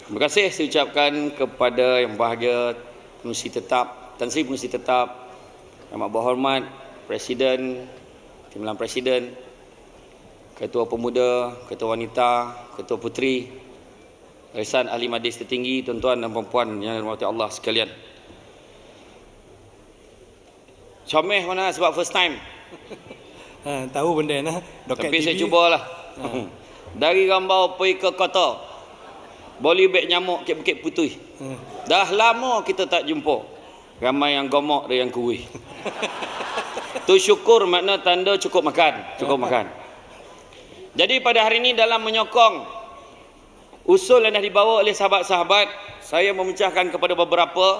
Terima kasih saya ucapkan kepada Yang Berbahagia Pengerusi Tetap, Tan Sri Pengerusi Tetap, Yang Amat Berhormat Presiden, Timbalan Presiden, Ketua Pemuda, Ketua Wanita, Ketua Puteri, Barisan Ahli Majlis Tertinggi, tuan-tuan dan puan-puan yang dirahmati Allah sekalian. Comel mana sebab first time. Tahu benda nah. Tapi saya cubalah. Dari Rambau pergi ke kota. Boleh beg nyamuk ke Bukit Putih. Dah lama kita tak jumpa. Ramai yang gomok dan yang kuih. Tu syukur makna tanda cukup makan. Cukup makan. Jadi pada hari ini dalam menyokong usul yang dah dibawa oleh sahabat-sahabat, saya memecahkan kepada beberapa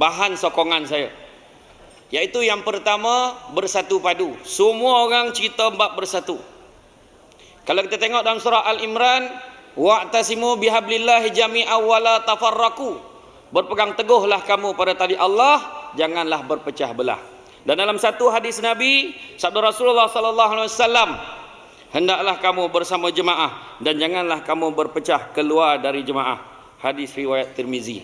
bahan sokongan saya. Iaitu yang pertama, bersatu padu. Semua orang cerita bab bersatu. Kalau kita tengok dalam surah Al-Imran, wa'tasimu bihablillahi jami'a wala tafarraku. Berpegang teguhlah kamu pada tali Allah, janganlah berpecah belah. Dan dalam satu hadis Nabi, sabda Rasulullah sallallahu alaihi wasallam, hendaklah kamu bersama jemaah dan janganlah kamu berpecah keluar dari jemaah. Hadis riwayat Tirmizi.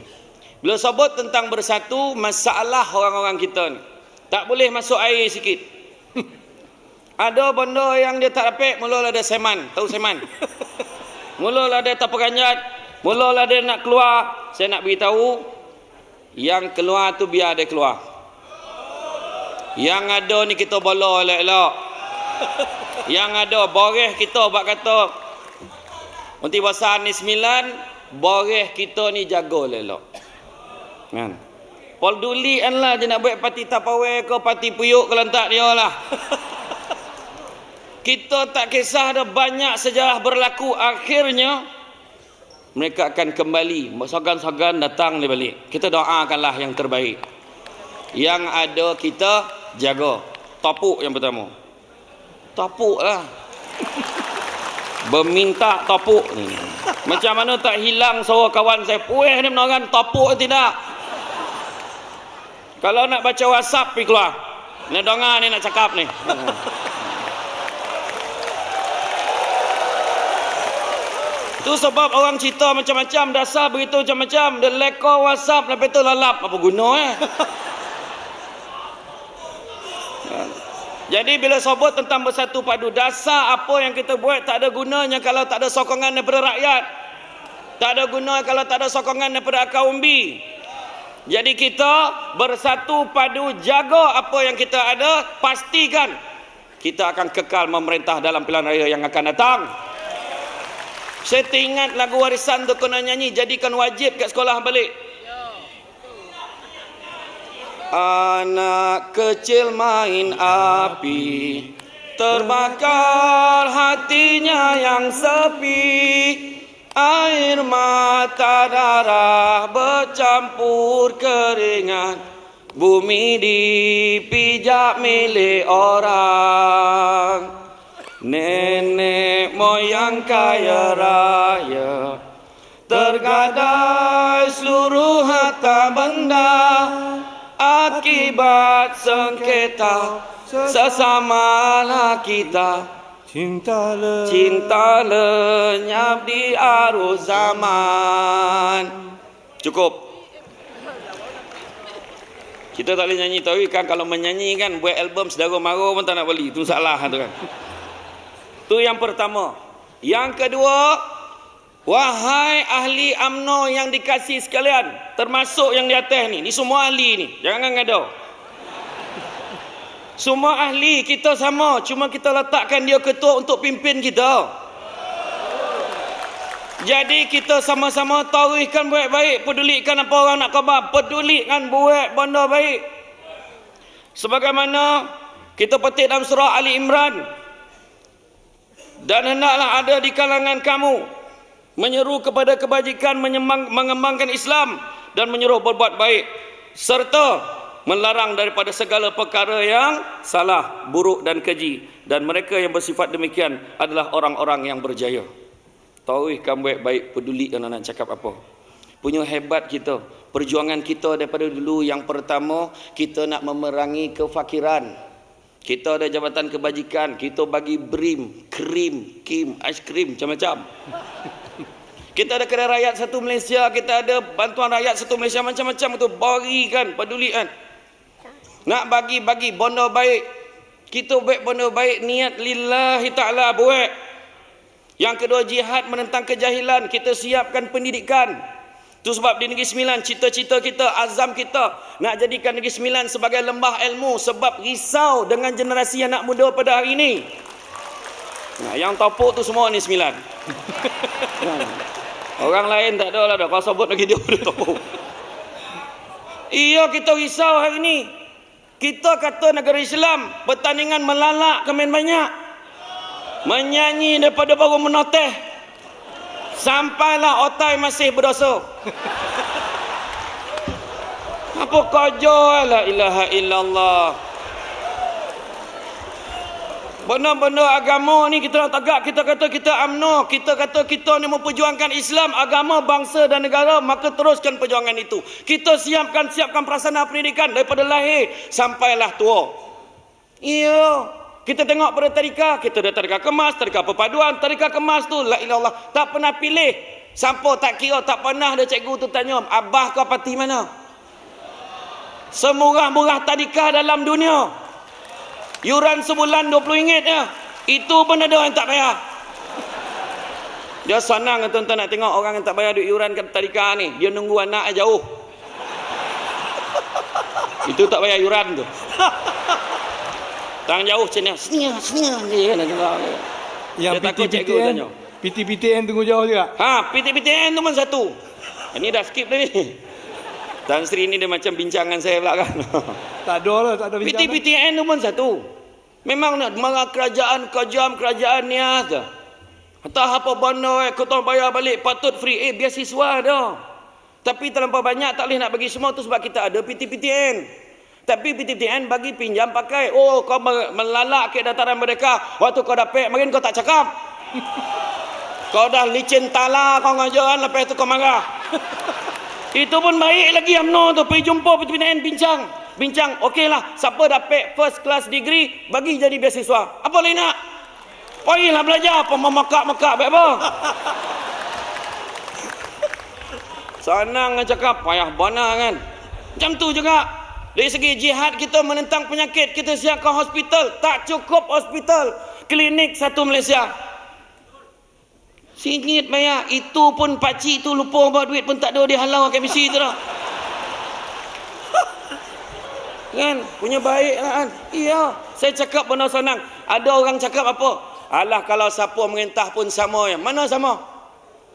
Bila sebut tentang bersatu, masalah orang-orang kita ni tak boleh masuk air sikit. Ada benda yang dia tak dapat, mulalah ada seman. Tahu seman? Mulalah dia tak peganjat, mulalah dia nak keluar. Saya nak beritahu, yang keluar tu biar dia keluar. Yang ada ni kita bola elok-elok. Yang ada boreh kita buat kata nanti bahasa ni 9, boreh kita ni jaga elok. Kan? Pol duli kan lah je nak buat parti tapawai ke parti puyuk kalau tak dia lah. Kita tak kisah ada banyak sejarah berlaku, akhirnya mereka akan kembali. Sogan-sogan datang dia balik. Kita doakanlah yang terbaik. Yang ada kita jaga. Topuk yang pertama. Topuk lah. Berminta topuk ni. Macam mana tak hilang suara kawan saya. Puih ni menorang topuk tidak. Kalau nak baca WhatsApp pergi keluar. Ni dengar ni nak cakap ni. Tu sebab orang cerita macam-macam, dasar beritahu macam-macam, dia leka WhatsApp lepas tu lalap, apa guna Jadi bila sebut tentang bersatu padu, dasar apa yang kita buat tak ada gunanya kalau tak ada sokongan daripada rakyat. Tak ada guna kalau tak ada sokongan daripada akar umbi. Jadi kita bersatu padu, jaga apa yang kita ada, pastikan kita akan kekal memerintah dalam pilihan raya yang akan datang. Saya teringat lagu warisan tu kena nyanyi, jadikan wajib kat sekolah balik. Anak kecil main api, terbakar hatinya yang sepi. Air mata darah bercampur keringat, bumi dipijak milik orang. Nenek moyang kaya raya, tergadai seluruh harta benda. Akibat sengketa sesamalah kita. Cinta lenyap di arus zaman. Cukup. Kita tak boleh nyanyi, tapi kan kalau menyanyi kan buat album Sedara Mara pun tak nak beli. Itu salah tu kan. Itu yang pertama. Yang kedua, wahai ahli UMNO yang dikasih sekalian, termasuk yang di atas ni semua ahli ni, jangan ngada. Semua ahli kita sama, cuma kita letakkan dia ketua untuk pimpin kita. Jadi kita sama-sama tawarihkan buat baik, pedulikan apa orang nak khabar, pedulikan buat benda baik. Sebagaimana kita petik dalam surah Ali Imran, dan hendaklah ada di kalangan kamu menyeru kepada kebajikan, mengembangkan Islam dan menyuruh berbuat baik, serta melarang daripada segala perkara yang salah, buruk dan keji. Dan mereka yang bersifat demikian adalah orang-orang yang berjaya. Tawarihkan baik-baik, pedulikan nak cakap apa. Punya hebat kita, perjuangan kita daripada dulu. Yang pertama, kita nak memerangi kefakiran. Kita ada jabatan kebajikan, kita bagi BRIM, krim, kim, aiskrim, macam-macam. Kita ada kedai rakyat satu Malaysia, kita ada bantuan rakyat satu Malaysia, macam-macam itu berikan, pedulikan. Nak bagi bondo baik. Kita buat bondo baik, niat lillahi ta'ala buat. Yang kedua, jihad menentang kejahilan. Kita siapkan pendidikan. Itu sebab di Negeri Sembilan, cita-cita kita, azam kita nak jadikan Negeri Sembilan sebagai lembah ilmu. Sebab risau dengan generasi anak muda pada hari ini. Nah, yang topuk tu semua ni Sembilan. Orang lain tak ada lah dah. Kalau sebut lagi dia dah topuk. Iya, kita risau hari ini. Kita kata negara Islam, pertandingan melalak kemen banyak. Menyanyi daripada baru menoteh. Sampailah otai masih berdosa. Apa kerja la ilaha illallah. Benda-benda agama ni kita nak tegak, kita kata kita UMNO, kita kata kita ni memperjuangkan Islam, agama, bangsa dan negara, maka teruskan perjuangan itu. Kita siapkan prasarana pendidikan daripada lahir sampailah tua. Iya, kita tengok pada tadika, kita ada tadika kemas, tadika perpaduan, tadika kemas tu la ilallah, tak pernah pilih. Sampai tak kira, tak pernah ada cikgu tu tanya, abah kau parti mana? Semurah-murah tadika dalam dunia. Yuran sebulan RM20 je. Itu pun ada orang tak bayar. Dia senang tuan-tuan nak tengok orang yang tak bayar duit yuran ke tadika ni. Dia nunggu anak jauh. Itu tak bayar yuran tu. Tang jauh macam ni. Senior je kan. Yang PT-PTN tunggu jauh juga. Ha, PT-PTN tu pun satu. Ini dah skip dah ni. Tan Sri ni dia macam bincangan saya pula kan. Tak ada lah, tak ada bincangan. PT-PTN tu pun satu. Memang nak marah kerajaan, kejam kerajaan ni aja. Entah apa benda kau tahu bayar balik patut free biasiswa dah. Tapi terlampau banyak tak boleh nak bagi semua tu sebab kita ada PT-PTN. Tapi PT-PTN bagi pinjam pakai. Oh, kau melalak ke dataran mereka. Waktu kau dapat, mungkin kau tak cakap. Kau dah licin tala kau ngajaran, lepas tu kau marah. Itu pun baik lagi UMNO tu pergi jumpa PT-PTN bincang. Okeylah, siapa dapat first class degree bagi jadi beasiswa. Apa lagi nak? Pergilah belajar apa memakak-makak baik apa. Senang cakap, payah bana kan. Macam tu juga. Dari segi jihad kita menentang penyakit, kita siapkan hospital. Tak cukup hospital, klinik satu Malaysia. RM1 bayar. Itu pun pakcik tu lupa bawa duit pun tak ada, dia halau kat misi tu dah. Kan? Punya baik lah kan? Iya. Saya cakap benda senang. Ada orang cakap apa? Alah kalau siapa merintah pun sama ya. Mana sama?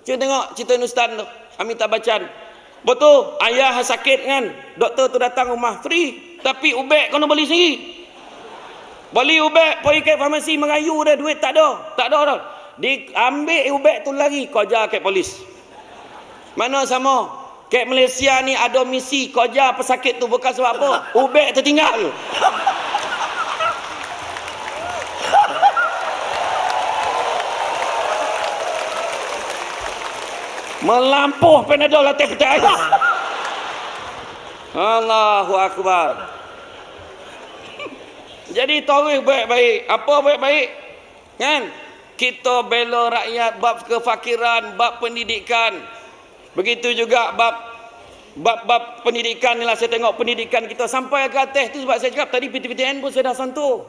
Cuba tengok cerita Ustaz tu. Amitabh Bachchan. Betul. Ayah sakit kan? Doktor tu datang rumah. Free. Tapi ubek kena beli sendiri. Beli ubek. Pergi ke farmasi merayu dah. Duit tak ada. Tak ada dah. Diambil ubek tu lagi, koja ke polis. Mana sama? Ke Malaysia ni ada misi koja pesakit tu bukan sebab apa? Ubek tertinggal. Melampuh Panadol atas peti ais. Allahu Akbar. Jadi tarikh baik-baik. Apa baik-baik? Kan? Kita bela rakyat bab kefakiran, bab pendidikan. Begitu juga bab pendidikan ni lah, saya tengok pendidikan kita sampai ke atas tu sebab saya cakap tadi PT-PTN pun saya dah sentuh.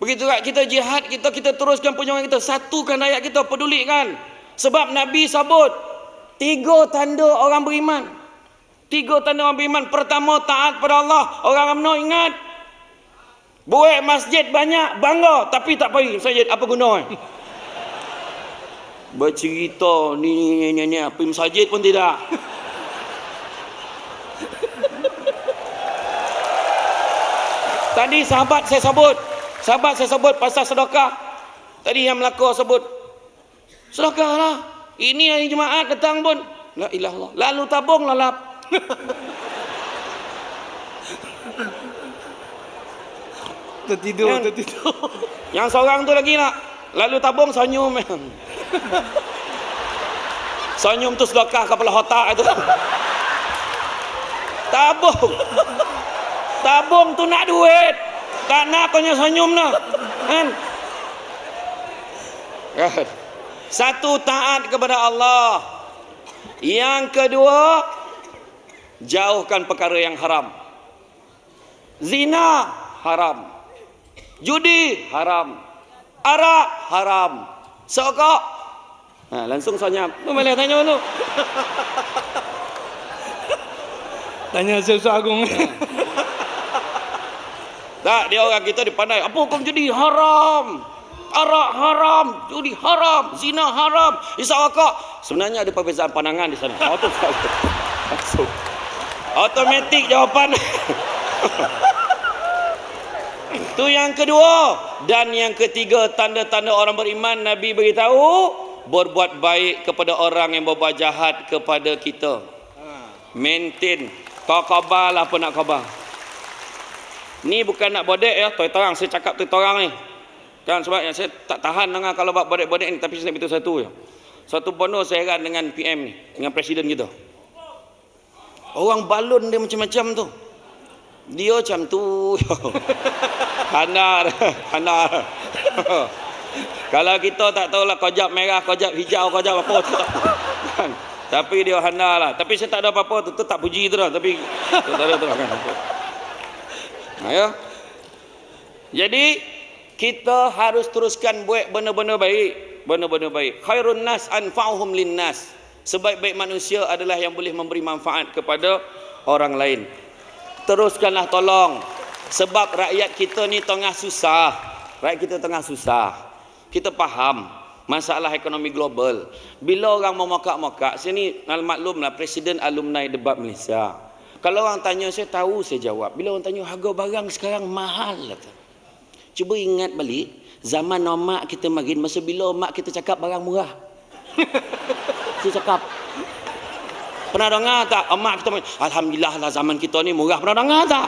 Begitu juga kita jihad, kita teruskan perjuangan kita, satukan rakyat kita, pedulikan. Sebab Nabi sebut 3 tanda orang beriman. 3 tanda orang beriman. Pertama, taat pada Allah. Orang UMNO ingat, buat masjid banyak, bangga, tapi tak pergi masjid, apa guna? Bercerita ni, pergi masjid pun tidak. Tadi sahabat saya sebut pasal sedekah. Tadi yang Melaka sebut sedekah lah. Ini hari Jumaat datang pun la ilaha illallah. Lalu tabung lalap. Tertidur. Yang seorang tu lagi nak lalu tabung senyum. Senyum tu sedekah kepala otak itu. Tabung tu nak duit. Tak nak kau senyum nak. Kan? Satu, taat kepada Allah. Yang kedua, jauhkan perkara yang haram. Zina haram, judi haram, arak haram, sokok. Langsung senyap. Boleh tanya dulu. Tanya Ustaz Agung. Tak, dia orang kita dipandai. Apa hukum judi? Haram. Arak haram, judi haram, zina haram, isap rokok. Sebenarnya ada perbezaan pandangan di sana. Langsung. Automatik jawapan. Itu yang kedua. Dan yang ketiga, tanda-tanda orang beriman, Nabi beritahu, berbuat baik kepada orang yang berbuat jahat kepada kita. Maintain. Kau khabar lah apa nak khabar. Ni bukan nak bodek ya, terang saya cakap terang ni. Kan sebab yang saya tak tahan dengar kalau buat bodek-bodek ni, tapi saya nak beritahu satu je. Satu bonus saya heran dengan PM ni, dengan presiden kita. Orang balon dia macam-macam tu. Dia macam tu. Hanar. Kalau kita tak tahulah kojap merah, kojap hijau, kojap apa tu. Kan? Tapi dia hanar lah. Tapi saya tak ada apa-apa tu, tak puji tu lah. Tapi tak ada tu lah kan. Ya. Jadi kita harus teruskan buat benda-benda baik, benda-benda baik. Khairun nas anfa'uhum linnas. Sebaik-baik manusia adalah yang boleh memberi manfaat kepada orang lain. Teruskanlah tolong. Sebab rakyat kita ni tengah susah. Rakyat kita tengah susah. Kita faham masalah ekonomi global. Bila orang memokak-mokak, sini maklumlah Presiden Alumni Debat Malaysia. Kalau orang tanya, saya tahu, saya jawab. Bila orang tanya, harga barang sekarang mahal. Cuba ingat balik, zaman mak kita makin, masa bila mak kita cakap barang murah. Saya cakap. Pernah dengar tak? Mak kita makin, alhamdulillah lah zaman kita ni murah. Pernah dengar tak?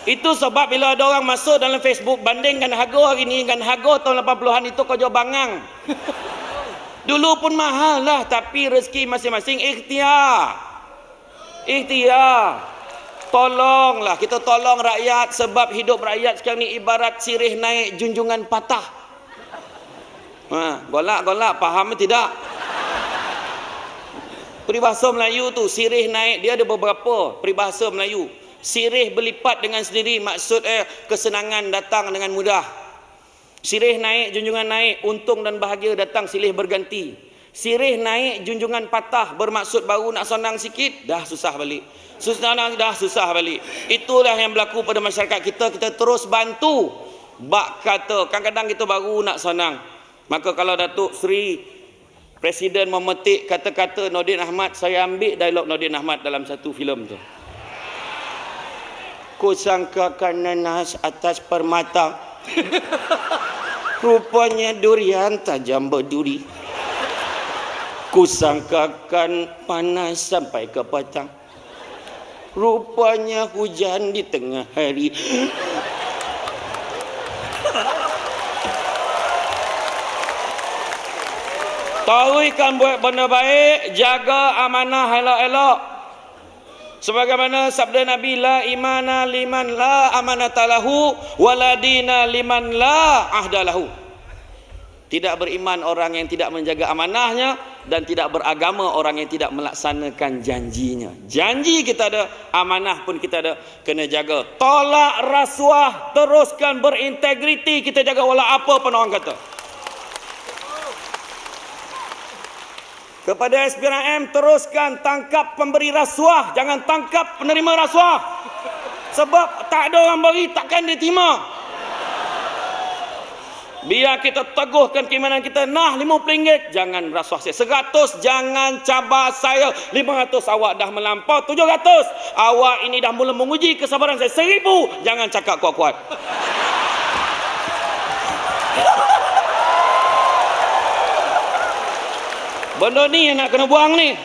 Itu sebab bila ada orang masuk dalam Facebook, bandingkan harga hari ni dengan harga tahun 80-an itu, kau jual bangang. Dulu pun mahal lah, tapi rezeki masing-masing ikhtiar. Ikhtiar. Tolonglah, kita tolong rakyat, sebab hidup rakyat sekarang ni ibarat sirih naik junjungan patah. Golak, faham tidak? Peribahasa Melayu tu, sirih naik, dia ada beberapa peribahasa Melayu. Sirih berlipat dengan sendiri, maksud kesenangan datang dengan mudah. Sirih naik, junjungan naik, untung dan bahagia datang silih berganti. Sirih naik, junjungan patah, bermaksud baru nak senang sikit, dah susah balik. Dah susah balik. Itulah yang berlaku pada masyarakat kita. Kita terus bantu. Bak kata, kadang-kadang kita baru nak senang. Maka kalau Datuk Seri Presiden memetik kata-kata Nordin Ahmad, saya ambil dialog Nordin Ahmad dalam satu filem tu. Ku sangkakan nanas atas permata, rupanya durian tajam berduri. Ku sangkakan panas sampai ke petang, rupanya hujan di tengah hari. Tahuikan buat benda baik, jaga amanah elok-elok. Sebagaimana sabda Nabi, la imana liman la amanata lahu, wala dina liman la ahda lahu. Tidak beriman orang yang tidak menjaga amanahnya, dan tidak beragama orang yang tidak melaksanakan janjinya. Janji kita ada, amanah pun kita ada, kena jaga. Tolak rasuah, teruskan berintegriti, kita jaga walau apa pun orang kata. Kepada SPRM, teruskan tangkap pemberi rasuah, jangan tangkap penerima rasuah. Sebab tak ada orang beri, takkan diterima. Biar kita teguhkan keimanan kita. Nah, RM50, jangan rasuah saya. 100, jangan cabar saya. 500, awak dah melampau. 700, awak ini dah mula menguji kesabaran saya. 1000, jangan cakap kuat-kuat. Benda ni yang nak kena buang ni.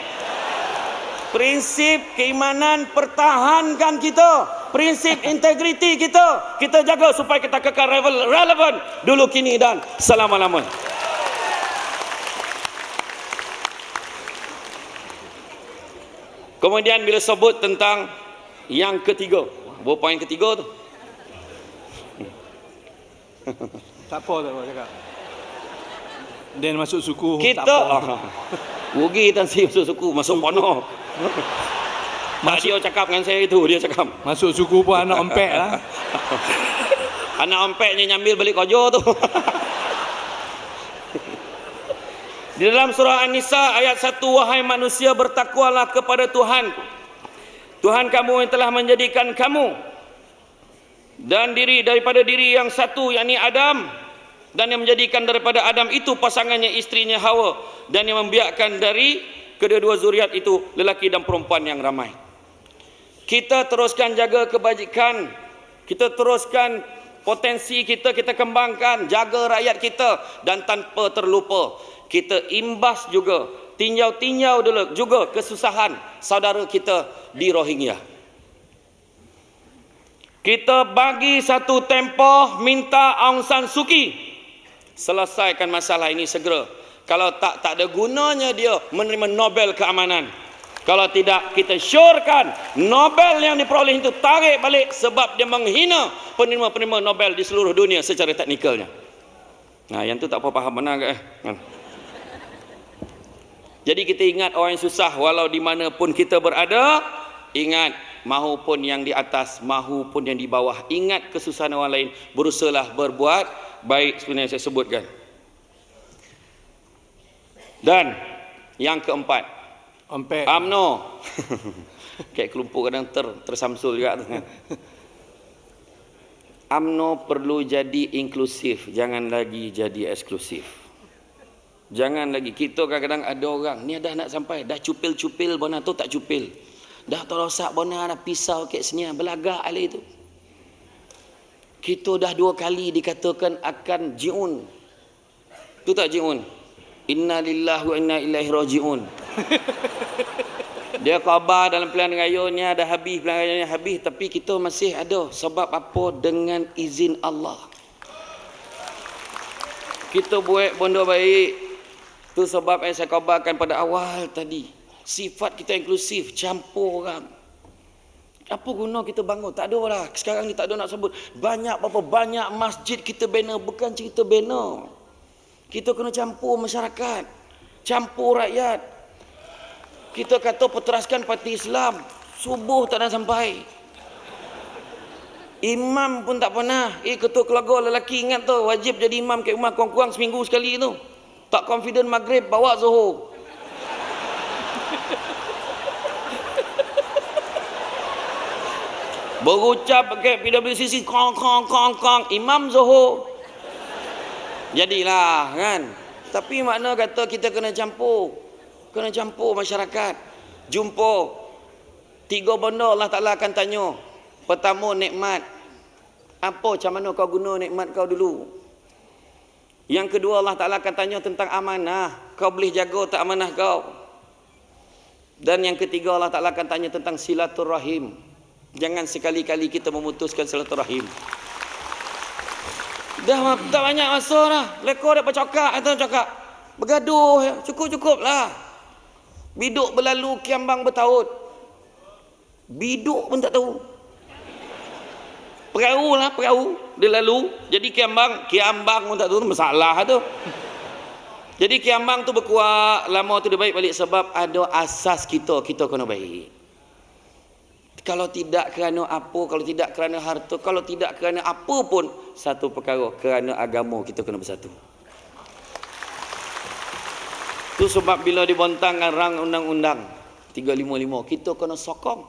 Prinsip keimanan, pertahankan kita. Prinsip integriti kita, kita jaga supaya kita kekal relevan dulu, kini dan selama-lamanya. Kemudian bila sebut tentang yang ketiga, poin ketiga tu. Tak apa cakap. Dan masuk suku. Kita rugi Tan Sri masuk suku, masuk pono. Mak dia cakap dengan saya itu, dia cakap. Masuk suku pun anak ompek lah. Anak ompeknya nyambil balik kojo tu. Di dalam surah An-Nisa ayat 1, wahai manusia, bertakwalah kepada Tuhan. Tuhan kamu yang telah menjadikan kamu dan daripada diri yang satu, yakni Adam, dan yang menjadikan daripada Adam itu pasangannya, istrinya Hawa, dan yang membiarkan dari kedua-dua zuriat itu lelaki dan perempuan yang ramai. Kita teruskan jaga kebajikan, kita teruskan potensi kita, kita kembangkan, jaga rakyat kita, dan tanpa terlupa kita imbas juga, tinjau-tinjau dulu juga kesusahan saudara kita di Rohingya. Kita bagi satu tempoh minta Aung San Suu Kyi selesaikan masalah ini segera. Kalau tak ada gunanya dia menerima Nobel keamanan. Kalau tidak, kita syorkan Nobel yang diperoleh itu tarik balik sebab dia menghina penerima-penerima Nobel di seluruh dunia secara teknikalnya. Nah, yang tu tak apa faham mana ke? Jadi kita ingat orang yang susah walau di mana pun kita berada, ingat mahupun yang di atas, mahupun yang di bawah, ingat kesusahan orang lain, berusahalah berbuat baik sebenarnya saya sebutkan. Dan yang keempat, Ompek. UMNO. Kayak kelompok kadang tersamsul juga tu kan. UMNO perlu jadi inklusif, jangan lagi jadi eksklusif. Jangan lagi, kita kadang-kadang ada orang ni dah nak sampai, dah cupil-cupil bona tu tak cupil, dah terosak bona dah pisau kat sini belagak alih itu. Kita dah 2 kali dikatakan akan jiun, tu tak jiun, inna lillahi wa inna ilaihi rajiun. Dia khabar dalam pilihan rayanya dah habis, pilihan rayanya habis, tapi kita masih ada. Sebab apa? Dengan izin Allah kita buat benda baik. Tu sebab yang saya khabarkan pada awal tadi, sifat kita inklusif, campur orang. Apa guna kita bangun? Tak ada lah. Sekarang ni tak ada nak sebut. Banyak berapa banyak masjid kita bina, bukan cerita bina. Kita kena campur masyarakat, campur rakyat. Kita kata perteraskan parti Islam, subuh tak nak sampai. Imam pun tak pernah. Ketua keluarga lelaki ingat tu, wajib jadi imam kat rumah kurang-kurang seminggu sekali tu. Tak confident maghrib, bawa Zuhur. Berucap pakai PWCC, kong, Imam Zuhur. Jadilah kan. Tapi makna kata kita kena campur. Kena campur masyarakat. Jumpa. 3 benda Allah Ta'ala akan tanya. Pertama, nikmat. Apa, macam mana kau guna nikmat kau dulu? Yang kedua, Allah Ta'ala akan tanya tentang amanah. Kau boleh jaga tak amanah kau? Dan yang ketiga, Allah Ta'ala akan tanya tentang silaturahim. Jangan sekali-kali kita memutuskan silaturahim. Dah tak banyak masa dah. Lekor dah bercakap atau cakap. Bergaduh, cukup-cukup lah. Biduk berlalu, kiambang bertaut. Biduk pun tak tahu. Perahu lah, perahu. Dia lalu. Jadi kiambang pun tak tahu, masalah tu. Jadi kiambang tu berkuat, lama tu dia baik balik sebab ada asas kita kena baik. Kalau tidak kerana apa, kalau tidak kerana harta, kalau tidak kerana apa pun, satu perkara, kerana agama kita kena bersatu. Tu sebab bila dibontangkan rang undang-undang 355, kita kena sokong.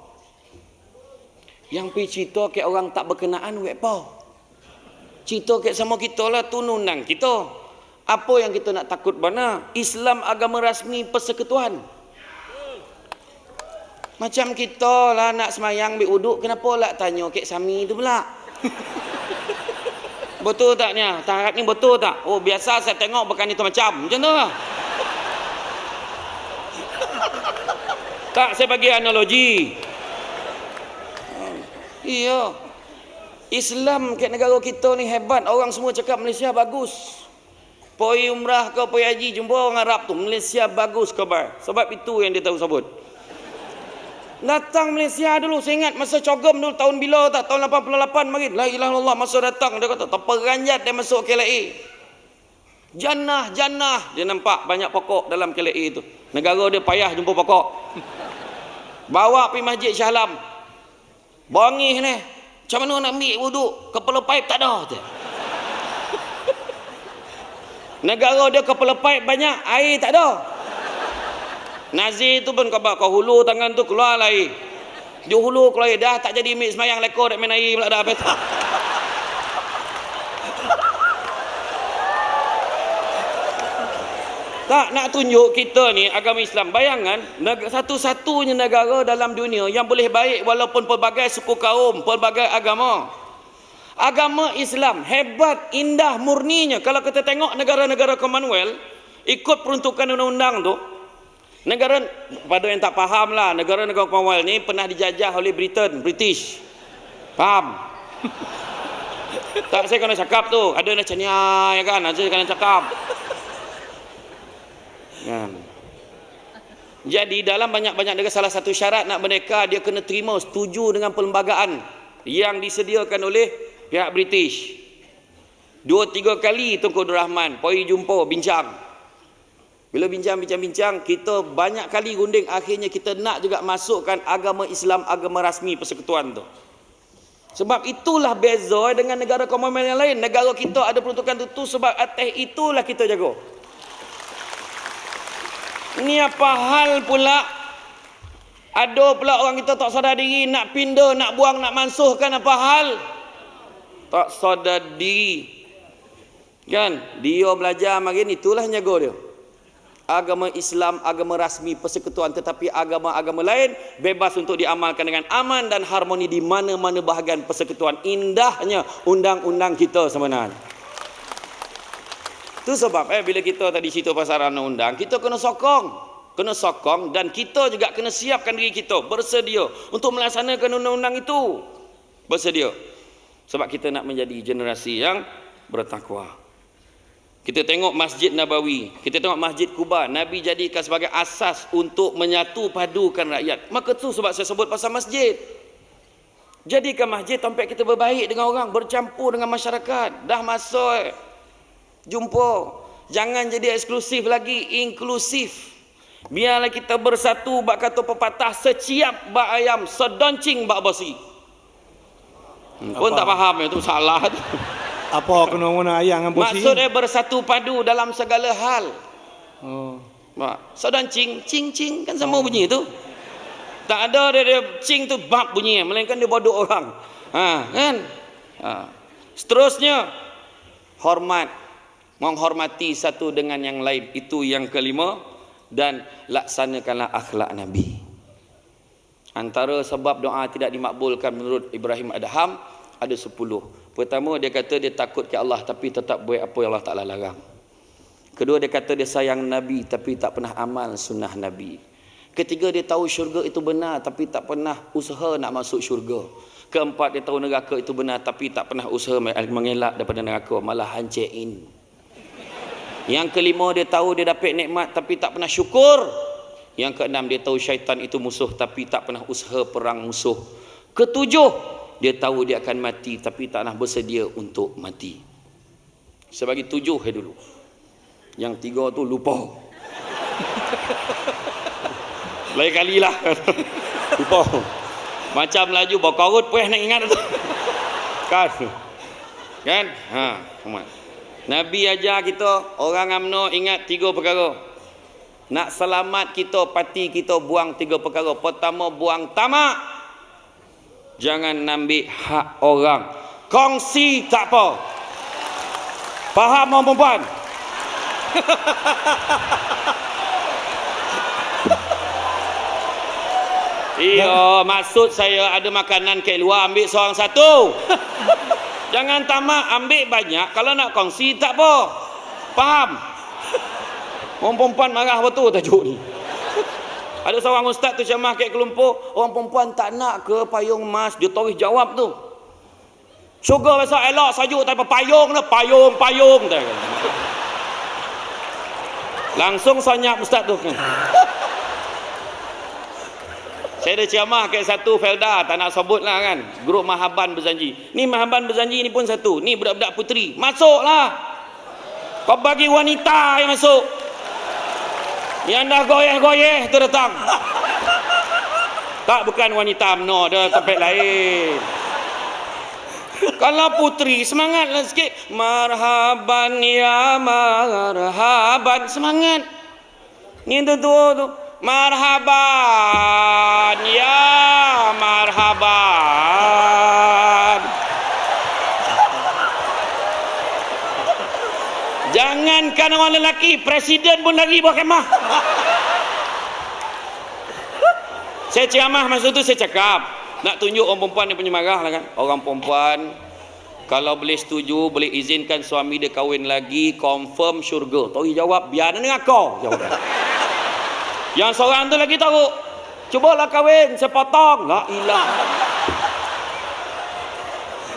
Yang pergi cerita ke orang tak berkenaan, wek apa? Cerita ke sama kita lah, tu undang kita. Apa yang kita nak takut mana? Islam agama rasmi persekutuan. Macam kita lah nak semayang ambil uduk, kenapa lah tanya Kek Sami tu pula? Betul tak ni? Tarat ni betul tak? Oh biasa saya tengok bukan itu macam tu lah. Tak, saya bagi analogi. Iya. Islam kat negara kita ni hebat. Orang semua cakap Malaysia bagus. Pergi umrah ke pergi haji, jumpa orang Arab tu, Malaysia bagus khabar. Sebab itu yang dia tahu sebut. Datang Malaysia dulu, saya ingat masa cogom dulu tahun bila tak? Tahun 88 mari. La ilaha illallah, masa datang dia kata terperanjat dia masuk KLA. Jannah, jannah. Dia nampak banyak pokok dalam KLA itu. Negara dia payah jumpa pokok. Bawa pergi Masjid Shah Alam. Bangih ni. Macam mana nak ambil wuduk? Kepala paip tak ada. Negara dia kepala paip banyak, air tak ada. Nazir tu pun kau hulu tangan tu keluar air. Dia hulu keluar air. Dah tak jadi ambil semayang lekor dak main air pula dah habis. Tak nak tunjuk kita ni agama Islam. Bayangan satu-satunya negara dalam dunia yang boleh baik walaupun pelbagai suku kaum, pelbagai agama. Agama Islam hebat, indah, murninya. Kalau kita tengok negara-negara Commonwealth ikut peruntukan undang-undang tu, negara pada yang tak faham lah, negara-negara Commonwealth ni pernah dijajah oleh British. Faham? Tak, saya kena cakap tu. Ada macam ni ya kan, saya kena cakap. Kan. Jadi dalam banyak-banyak negara salah satu syarat nak merdeka dia kena terima setuju dengan perlembagaan yang disediakan oleh pihak British. 2-3 kali Tunku Abdul Rahman pergi jumpa bincang. Bila bincang, kita banyak kali runding, akhirnya kita nak juga masukkan agama Islam, agama rasmi persekutuan tu. Sebab itulah beza dengan negara Commonwealth yang lain. Negara kita ada peruntukan tu sebab atas itulah kita jaga. Ini apa hal pula? Ada pula orang kita tak sadar diri, nak pindah, nak buang, nak mansuhkan, apa hal? Tak sadar diri. Kan? Dia belajar makin itulah jaga dia. Agama Islam, agama rasmi persekutuan, tetapi agama-agama lain bebas untuk diamalkan dengan aman dan harmoni di mana-mana bahagian persekutuan. Indahnya undang-undang kita sebenarnya. Itu sebab bila kita tadi cerita pasal undang-undang, kita kena sokong dan kita juga kena siapkan diri kita bersedia untuk melaksanakan undang-undang itu. Bersedia. Sebab kita nak menjadi generasi yang bertakwa. Kita tengok Masjid Nabawi, kita tengok Masjid Kuba, Nabi jadikan sebagai asas untuk menyatu padukan rakyat. Maka tu sebab saya sebut pasal masjid. Jadikan masjid sampai kita berbaik dengan orang, bercampur dengan masyarakat. Dah masuk jumpa. Jangan jadi eksklusif lagi, inklusif. Biarlah kita bersatu, bak kata pepatah, seciap bak ayam, sedoncing bak basi. Pun tak faham, itu salah. Apa kena guna ayam dengan besi? Maksudnya bersatu padu dalam segala hal. Oh. Sedoncing, cing-cing, kan sama bunyi tu. Tak ada dia cing tu bab bunyi, melainkan dia bodoh orang. Kan? Seterusnya, hormat. Menghormati satu dengan yang lain. Itu yang kelima. Dan laksanakanlah akhlak Nabi. Antara sebab doa tidak dimakbulkan menurut Ibrahim Adham ada 10. Pertama, dia kata dia takut ke Allah tapi tetap buat apa yang Allah Ta'ala larang. Kedua, dia kata dia sayang Nabi tapi tak pernah amal sunnah Nabi. Ketiga, dia tahu syurga itu benar tapi tak pernah usaha nak masuk syurga. Keempat, dia tahu neraka itu benar tapi tak pernah usaha mengelak daripada neraka, malah hancein. Yang kelima, dia tahu dia dapat nikmat tapi tak pernah syukur. Yang keenam, dia tahu syaitan itu musuh tapi tak pernah usaha perang musuh. Ketujuh, dia tahu dia akan mati tapi tak pernah bersedia untuk mati. Sebagi 7 dulu. Yang 3 tu lupa. Lain kali lah. Lupa. Macam laju bawa korut pun nak ingat tu. Kan? Nabi ajar kita, orang UMNO ingat 3 perkara. Nak selamat kita, parti kita, buang 3 perkara. Pertama, buang tamak. Jangan ambil hak orang. Kongsi tak apa. Faham orang perempuan? Iya, maksud saya ada makanan kat luar, ambil seorang satu. Jangan tamak, ambil banyak. Kalau nak kongsi tak apa. Faham? Orang perempuan marah betul tajuk ni. Ada seorang ustaz tu ceramah kat Kelumpur, orang perempuan tak nak ke payung emas. Dia terus jawab tu, syurga besok elok sajuk tak apa payung dah, payung. Langsung senyap ustaz tu. Saya ada ceramah kat satu Felda, tak nak sebut lah kan, grup Mahaban Berjanji. Ni Mahaban Berjanji ni pun satu. Ni budak-budak puteri, masuklah. Kau bagi wanita yang masuk. Yang dah goyeh-goyeh tu datang. Tak, bukan wanita UMNO, dia tempat lain. Kalau putri, semangatlah sikit. Marhaban ya marhaban. Semangat. Ni tu marhaban ya marhaban. Jangankan orang lelaki, presiden pun lagi buat kemah. Saya ceramah masa tu saya cakap, nak tunjuk orang perempuan yang penyemarah lah kan. Orang perempuan kalau boleh setuju, boleh izinkan suami dia kahwin lagi, confirm syurga. Tori jawab, biar dengan kau. Jawab. Yang seorang tu lagi tahu, cubalah kahwin, saya potong. La ilah.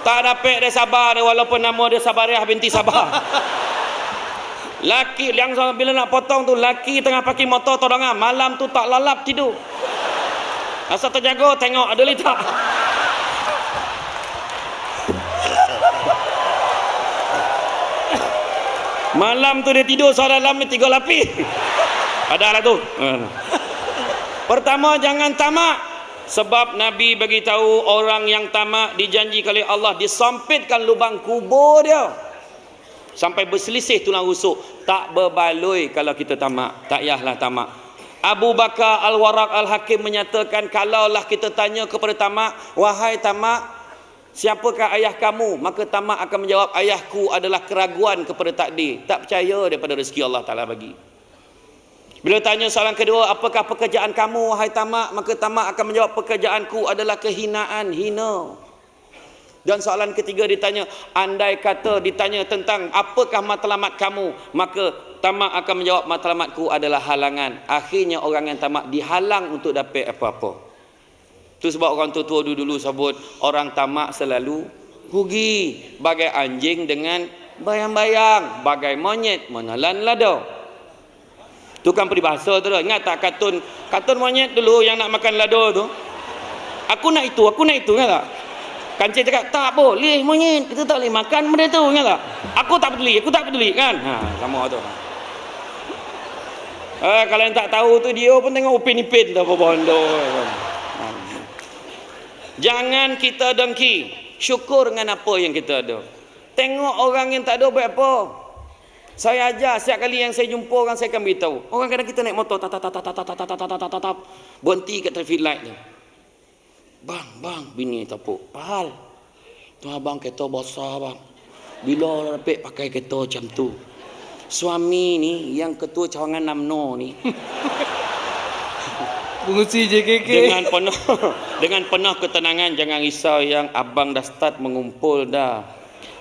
Tak dapat dia sabar dia, walaupun nama dia Sabariah binti Sabah. Laki yang bila nak potong tu, laki tengah pakai motor todongan, malam tu tak lalap tidur. Asal terjaga tengok ada litak. Malam tu dia tidur seorang dalam ni 3 lapis. Adalah tu. Pertama, jangan tamak. Sebab Nabi bagi tahu orang yang tamak dijanji oleh Allah disempitkan lubang kubur dia. Sampai berselisih tulang rusuk. Tak berbaloi kalau kita tamak. Tak payahlah tamak. Abu Bakar Al-Waraq Al-Hakim menyatakan, kalaulah kita tanya kepada tamak, wahai tamak, siapakah ayah kamu? Maka tamak akan menjawab, ayahku adalah keraguan kepada takdir. Tak percaya daripada rezeki Allah Ta'ala bagi. Bila tanya soalan kedua, apakah pekerjaan kamu wahai tamak? Maka tamak akan menjawab, pekerjaanku adalah kehinaan, hina. Dan soalan ketiga ditanya, andai kata ditanya tentang apakah matlamat kamu, maka tamak akan menjawab, matlamatku adalah halangan. Akhirnya orang yang tamak dihalang untuk dapat apa-apa. Itu sebab orang tua-tua dulu sebut orang tamak selalu rugi. Bagai anjing dengan bayang-bayang, bagai monyet menelan lada. Itu kan peribahasa tu. Ingat tak kartun monyet dulu yang nak makan lada tu? Aku nak itu, ingat tak? Kancil cakap, tak boleh monyet, kita tak boleh makan benda tu, ingat tak? Aku tak peduli kan? Sama tu. Kalau yang tak tahu tu, dia pun tengok upin-ipin tu apa bondo. Jangan kita dengki, syukur dengan apa yang kita ada. Tengok orang yang tak ada buat apa. Saya ajar, setiap kali yang saya jumpa orang, saya akan beritahu. Orang kadang kita naik motor, berhenti kat traffic light je. Bang, bini tapuk. Pahal. Tu abang kereta besar bang. Bila dapat pakai kereta macam tu? Suami ni yang ketua cawangan UMNO ni. Pengusi JKK. Dengan penuh ketenangan, jangan risau yang abang dah start mengumpul dah.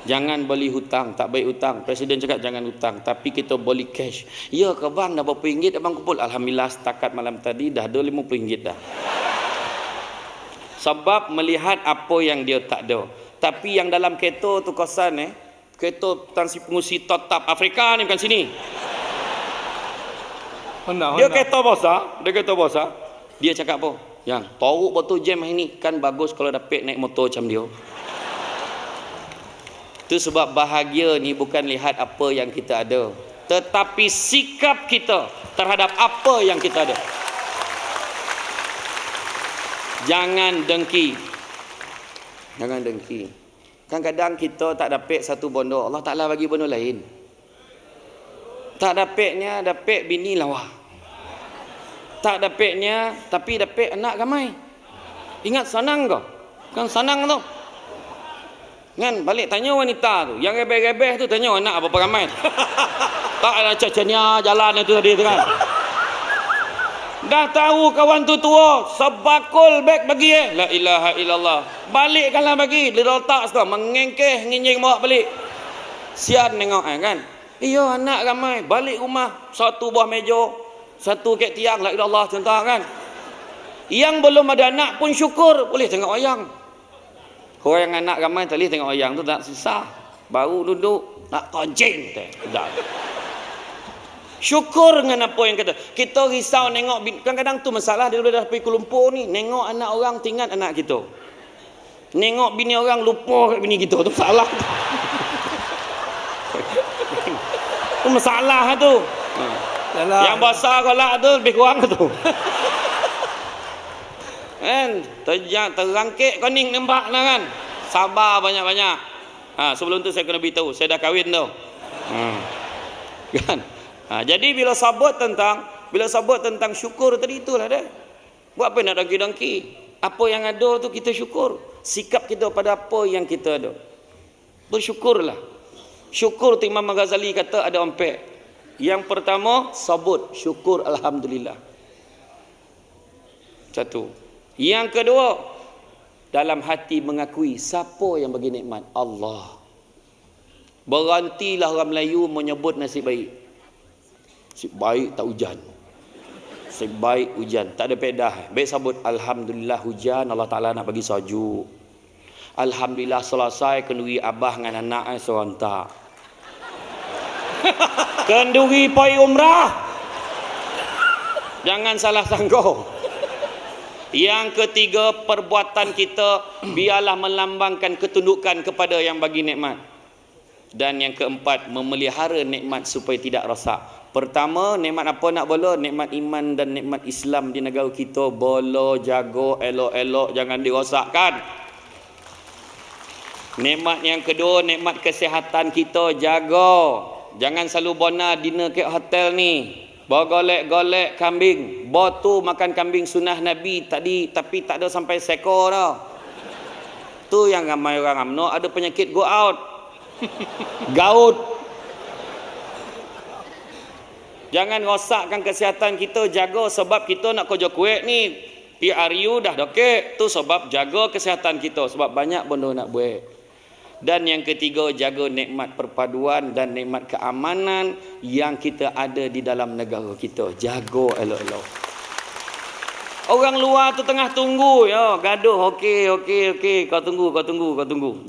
Jangan beli hutang, tak baik hutang. Presiden cakap jangan hutang, tapi kita beli cash. Ya ke bang, dah berapa ringgit abang kumpul? Alhamdulillah setakat malam tadi dah ada RM50 dah. Sebab melihat apa yang dia tak ada. Tapi yang dalam kereta tu kosan kereta tansi pengusi tetap Afrika ni, bukan sini. Dia kereta besar. Dia cakap apa? Yang teruk betul jam hari ni. Kan bagus kalau dapat naik motor macam dia. Itu sebab bahagia ni bukan lihat apa yang kita ada, tetapi sikap kita terhadap apa yang kita ada. Jangan dengki. Kadang-kadang kita tak dapat satu bondo, Allah Ta'ala bagi bondo lain. Tak dapatnya dapat bini lawa. Tak dapatnya tapi dapat anak ramai. Ingat senang ke? Kan senang tu. Kan balik tanya wanita tu, yang rebeh-rebeh tu tanya anak apa ramai. Tak ada cacanya jalan itu tadi tu kan. Dah tahu kawan tu tua, sebakul beg bagi La ilaha illallah. Balikkanlah bagi, dia letak sekali, mengengkeh, nginjing bawa balik. Sian tengok kan. Iya anak ramai, balik rumah, satu buah meja, satu kek tiang, la ilallah contoh kan. Yang belum ada anak pun syukur, boleh tengok wayang. Orang yang anak ramai tadi tengok wayang tu tak susah. Baru duduk, nak koncing. Tak. Syukur dengan apa yang kita risau nengok. Kadang-kadang tu masalah dia dah pergi Kuala Lumpur ni, nengok anak orang tinggal anak kita, nengok bini orang lupa kat bini kita tu salah. Tu Tu masalah tu. Yalah. Yang besar kolak tu lebih kurang tu. Kan? Terangkit koning nampak lah kan. Sabar banyak-banyak. Sebelum tu saya kena beritahu, saya dah kahwin tu. Kan? Jadi bila sebut tentang syukur tadi itulah dia. Buat apa nak dongki-dongki? Apa yang ada tu kita syukur. Sikap kita pada apa yang kita ada. Bersyukurlah. Syukur tu Imam Ghazali kata ada empat. Yang pertama, sabut, syukur alhamdulillah. Satu. Yang kedua, dalam hati mengakui siapa yang bagi nikmat? Allah. Berhentilah orang Melayu menyebut nasib baik. Nasib baik tak hujan. Nasib baik hujan, tak ada pedah. Baik sabut alhamdulillah hujan, Allah Taala nak bagi sajuk. Alhamdulillah selesai kenduri abah dengan anak serontak. Kenduri pergi umrah. Jangan salah sangka. Yang ketiga, perbuatan kita biarlah melambangkan ketundukan kepada yang bagi nikmat. Dan yang keempat, memelihara nikmat supaya tidak rosak. Pertama, nikmat apa nak bela? Nikmat iman dan nikmat Islam di negara kita. Bela, jaga, elok-elok, jangan dirosakkan. Nikmat yang kedua, nikmat kesihatan kita, jaga. Jangan selalu bona dinner kat hotel ni. Bergolek-golek kambing. Botu makan kambing sunnah Nabi tadi, tapi tak ada sampai seekor dah. Tu yang ramai orang UMNO ada penyakit go out. Gaut. Jangan rosakkan kesihatan kita, jaga sebab kita nak kerja kuat ni. PRU dah dokek. Tu sebab jaga kesihatan kita sebab banyak benda nak buat. Dan yang ketiga, jaga nikmat perpaduan dan nikmat keamanan yang kita ada di dalam negara kita. Jaga elok-elok. Orang luar tu tengah tunggu ya, gaduh. Okey, kau tunggu.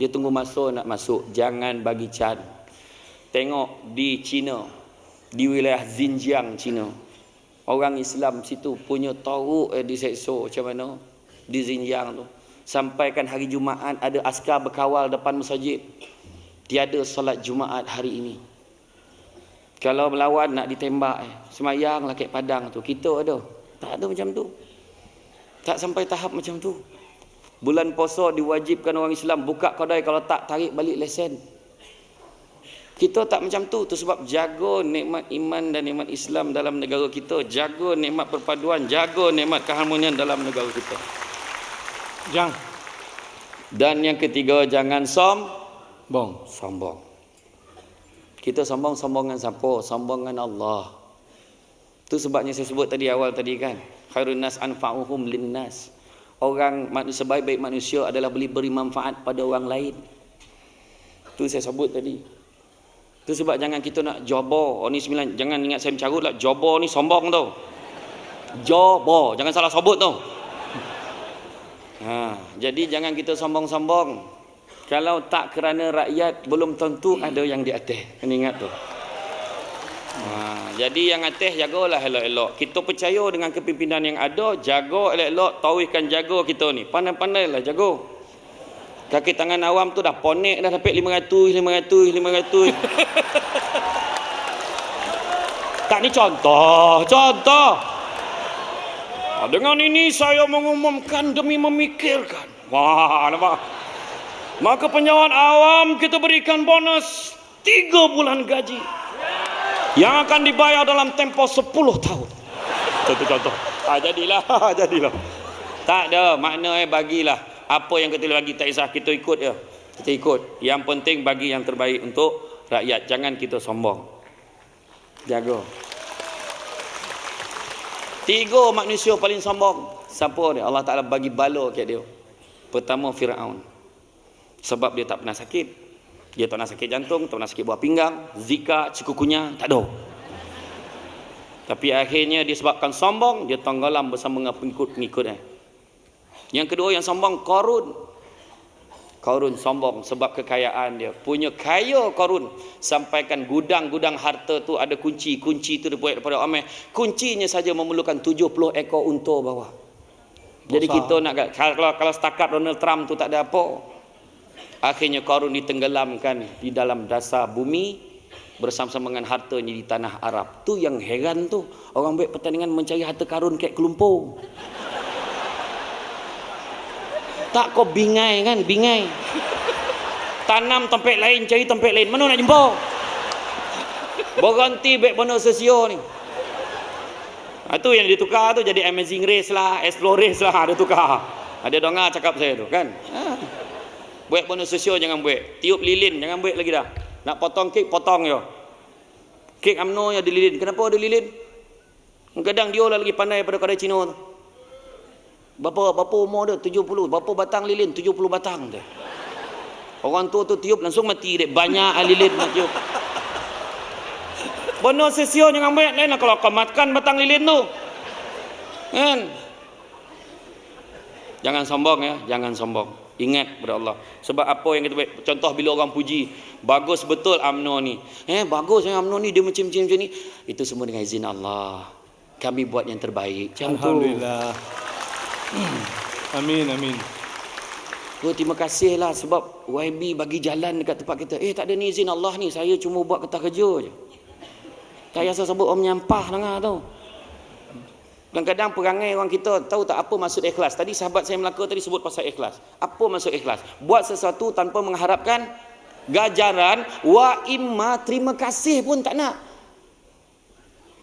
Dia tunggu masa nak masuk. Jangan bagi can. Tengok di China, di wilayah Xinjiang China. Orang Islam situ punya teruk diseksa macam mana di Xinjiang tu. Sampaikan hari Jumaat ada askar berkawal depan masjid. Tiada solat Jumaat hari ini. Kalau melawan nak ditembak, semayanglah kat padang tu. Kita ada. Tak ada macam tu. Tak sampai tahap macam tu. Bulan puasa diwajibkan orang Islam buka kedai, kalau tak tarik balik lesen. Kita tak macam tu. Tu sebab jaga nikmat iman dan nikmat Islam dalam negara kita. Jaga nikmat perpaduan, jaga nikmat keharmonian dalam negara kita. Dan yang ketiga, jangan sombong. Kita sombong dengan siapa? Sombong dengan Allah. Itu sebabnya saya sebut tadi awal tadi kan. Khairun nas anfa'uhum linnas. Orang manusia sebaik-baik manusia adalah beri manfaat pada orang lain. Itu saya sebut tadi. Itu sebab jangan kita nak jobo. Oh ni 9, jangan ingat saya mencarut lah. Jobo ni sombong tau. Jobo, jangan salah sebut tau. Jadi jangan kita sombong-sombong. Kalau tak kerana rakyat, belum tentu ada yang di atas. Kena ingat tu. Jadi yang atas jagalah elok-elok. Kita percaya dengan kepimpinan yang ada, jaga elok-elok, tauhidkan jaga kita ni. Pandai-pandailah jaga. Kaki tangan awam tu dah ponek dah dapat 500. Tak ni contoh. Dengan ini saya mengumumkan demi memikirkan. Wah, nampak? Maka penyawan awam kita berikan bonus 3 bulan gaji. Yang akan dibayar dalam tempoh 10 tahun. Itu contoh. Jadilah. Tak ada makna bagilah. Apa yang kita bagi tak kisah, kita ikut je. Kita ikut. Yang penting bagi yang terbaik untuk rakyat. Jangan kita sombong. Jaga. 3 manusia paling sombong. Siapa dia? Allah Ta'ala bagi bala kat dia. Pertama, Fir'aun. Sebab dia tak pernah sakit. Dia tak pernah sakit jantung, tak pernah sakit buah pinggang, zika, cikukunya, tak ada. Tapi akhirnya disebabkan sombong, dia tenggelam bersama dengan pengikut-pengikutnya. Yang kedua yang sombong, Qarun sombong sebab kekayaan dia. Punya kaya Qarun. Sampaikan gudang-gudang harta tu ada kunci. Kunci tu dibuat daripada Ameh. Kuncinya saja memerlukan 70 ekor unta bawah. Jadi kita nak, kalau setakat Donald Trump tu tak ada apa. Akhirnya Qarun ditenggelamkan di dalam dasar bumi. bersama-sama dengan hartanya di tanah Arab. Tu yang heran tu, orang buat pertandingan mencari harta karun kayak kelumpung. Tak kau bingai kan, bingai. Tanam tempat lain, cari tempat lain, mana nak jumpa? Berhenti baik benda sosio ni. Itu yang ditukar tu jadi Amazing Race lah, Explore Race lah, ada tukar. Ada dengar cakap saya tu kan. Buat benda sosio jangan buat. Tiup lilin jangan buat lagi dah. Nak potong kek potong je. Kek UMNO yang ada lilin. Kenapa ada lilin? Kadang dia lah lagi pandai pada kedai Cina tu. Berapa umur dia? 70. Berapa batang lilin? 70 batang dia. Orang tua tu tiup langsung mati dek. Banyak lilin nak tiup. Benda sosio jangan buat lain lah kalau kau makan batang lilin tu. Kan? Jangan sombong ya, jangan sombong. Ingat kepada Allah. Sebab apa yang kita buat? Contoh bila orang puji, bagus betul UMNO ni. Bagus UMNO ni, dia macam ni. Itu semua dengan izin Allah. Kami buat yang terbaik. Macam Alhamdulillah. Amin, amin. Terima kasih lah sebab YB bagi jalan dekat tempat kita. Tak ada ni izin Allah ni. Saya cuma buat kertas kerja je. Tak payah sebut om nyampah dengar tu. Kadang-kadang perangai orang kita tahu tak apa maksud ikhlas. Tadi sahabat saya Melaka tadi sebut pasal ikhlas. Apa maksud ikhlas? Buat sesuatu tanpa mengharapkan ganjaran, wa imma terima kasih pun tak nak.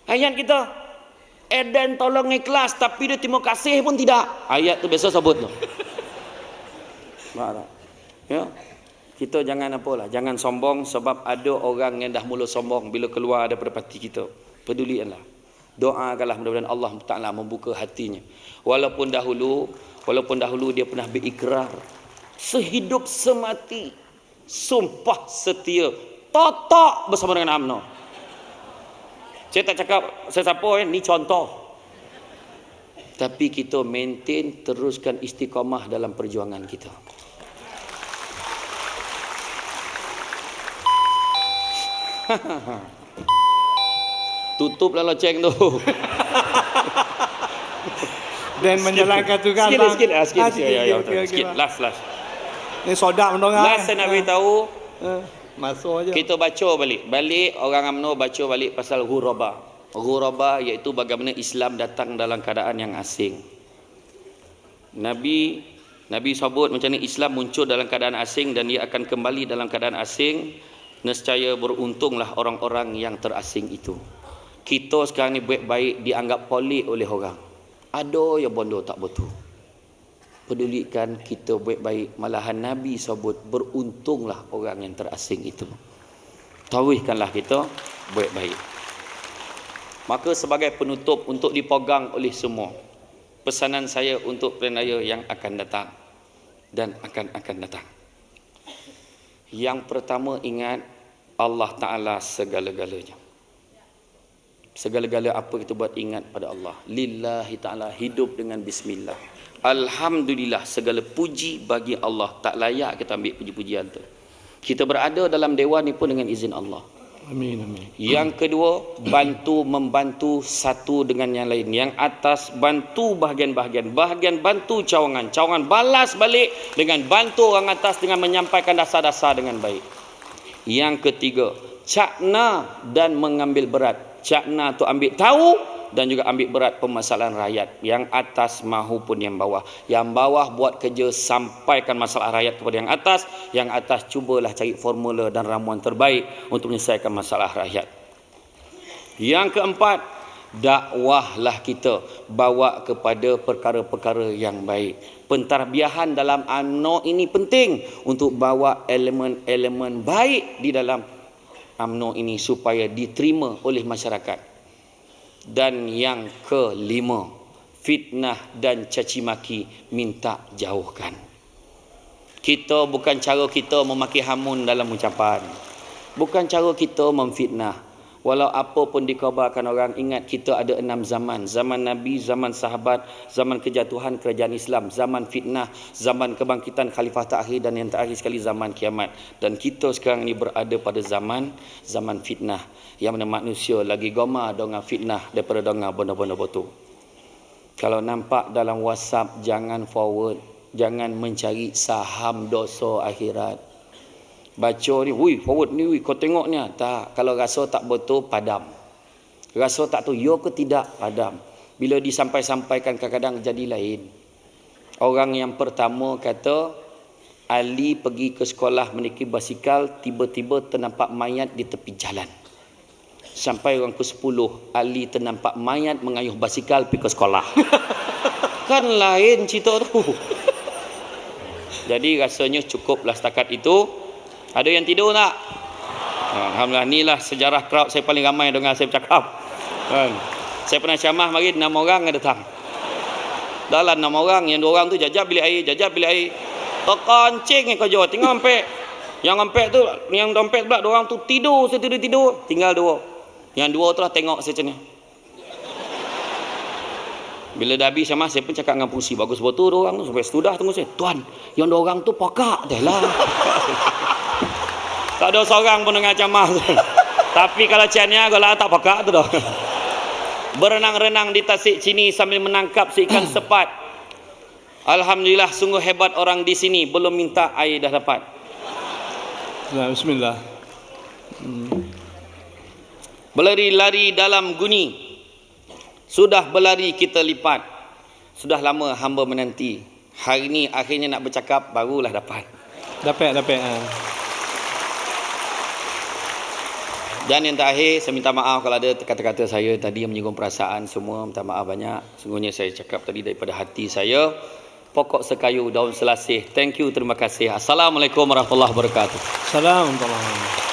Ayat kita, Eden tolong ikhlas tapi dia terima kasih pun tidak. Ayat tu biasa sebut tu. Ya. Kita jangan apalah, jangan sombong sebab ada orang yang dah mula sombong bila keluar daripada parti kita. Pedulikanlah. Doakanlah mudah-mudahan Allah Taala membuka hatinya. Walaupun dahulu dia pernah berikrar sehidup semati, sumpah setia, totok bersama dengan UMNO. Saya tak cakap sesiapa ni contoh. Tapi kita maintain, teruskan istiqamah dalam perjuangan kita. Tutuplah loceng tu. Dan menjalankan tugas sikit. Sikit. Last. Ni sodak mendorang. Last saya nak beritahu. Masuk aja. Kita baca balik orang UMNO baca balik pasal ghuraba. Ghuraba iaitu bagaimana Islam datang dalam keadaan yang asing. Nabi sebut macam ni Islam muncul dalam keadaan asing dan dia akan kembali dalam keadaan asing. Nescaya beruntunglah orang-orang yang terasing itu. Kita sekarang ni baik-baik dianggap pelik oleh orang. Ada yang bodoh tak betul. Pedulikan kita baik-baik. Malahan Nabi sebut beruntunglah orang yang terasing itu. Tauhidkanlah kita baik-baik. Maka sebagai penutup untuk dipegang oleh semua, pesanan saya untuk pilihan raya yang akan datang dan akan datang. Yang pertama, ingat Allah Ta'ala segala-galanya. Segala-gala apa kita buat, ingat pada Allah. Lillahi Ta'ala, hidup dengan bismillah. Alhamdulillah, segala puji bagi Allah. Tak layak kita ambil puji-pujian tu. Kita berada dalam dewan ni pun dengan izin Allah. Amin, amin. Yang kedua, membantu satu dengan yang lain. Yang atas bantu bahagian-bahagian, bahagian bantu cawangan, cawangan balas balik dengan bantu orang atas dengan menyampaikan dasar-dasar dengan baik. Yang ketiga, cakna dan mengambil berat. Cakna tu ambil tahu dan juga ambil berat permasalahan rakyat. Yang atas mahupun yang bawah. Yang bawah buat kerja sampaikan masalah rakyat kepada yang atas. Yang atas cubalah cari formula dan ramuan terbaik untuk menyelesaikan masalah rakyat. Yang keempat, dakwahlah kita bawa kepada perkara-perkara yang baik. Pentadbiran dalam UMNO ini penting untuk bawa elemen-elemen baik di dalam UMNO ini supaya diterima oleh masyarakat. Dan yang kelima, fitnah dan caci maki minta jauhkan. Bukan cara kita memaki hamun dalam ucapan. Bukan cara kita memfitnah. Walau apa pun dikhabarkan orang, ingat kita ada 6 zaman. Zaman Nabi, zaman sahabat, zaman kejatuhan kerajaan Islam, zaman fitnah, zaman kebangkitan khalifah terakhir dan yang terakhir sekali zaman kiamat. Dan kita sekarang ini berada pada zaman fitnah. Yang mana manusia lagi gemar dengan fitnah daripada dengan benda-benda betul. Kalau nampak dalam WhatsApp, jangan forward. Jangan mencari saham dosa akhirat. Baca ni, wui forward ni, wui kau tengok ni. Tak, kalau rasa tak betul, padam. Rasa tak tahu, ya ke tidak, padam. Bila disampai-sampaikan kadang-kadang jadi lain. Orang yang pertama kata, Ali pergi ke sekolah menaiki basikal, tiba-tiba ternampak mayat di tepi jalan. Sampai orang ke-10, Ali ternampak mayat mengayuh basikal pergi ke sekolah. Kan lain cerita tu. Jadi rasanya cukuplah setakat itu. Ada yang tidur tak? Alhamdulillah, inilah sejarah crowd saya paling ramai dengar saya bercakap. Saya pernah ceramah mari 6 orang yang datang. Dalam 6 orang, yang 2 orang tu jajab bilik air. Terkancing yang kerja, tinggal ampek. Yang ampek tu, yang dompet pula 2 orang tu tidur, saya tidur. Tinggal 2. Yang 2 tu lah tengok saya macam ni. Bila dah habis ceramah, saya pun cakap dengan pengurusi, bagus betul 2 orang tu. Sampai sudah tunggu saya, tuan, yang 2 orang tu pakak dah lah. Tak ada seorang pun dengar ceramah. Tapi kalau ciannya kalau tak pakak tu dah. Berenang-renang di tasik sini sambil menangkap seikan sepat. Alhamdulillah, sungguh hebat orang di sini, belum minta air dah dapat. Bismillah. Berlari-lari dalam guni. Sudah berlari kita lipat. Sudah lama hamba menanti. Hari ni akhirnya nak bercakap, barulah dapat. Dapat. Dan yang terakhir, saya minta maaf kalau ada kata-kata saya tadi yang menyinggung perasaan semua. Minta maaf banyak. Sungguhnya saya cakap tadi daripada hati saya. Pokok sekayu, daun selasih. Thank you, terima kasih. Assalamualaikum warahmatullahi wabarakatuh. Assalamualaikum warahmatullahi wabarakatuh.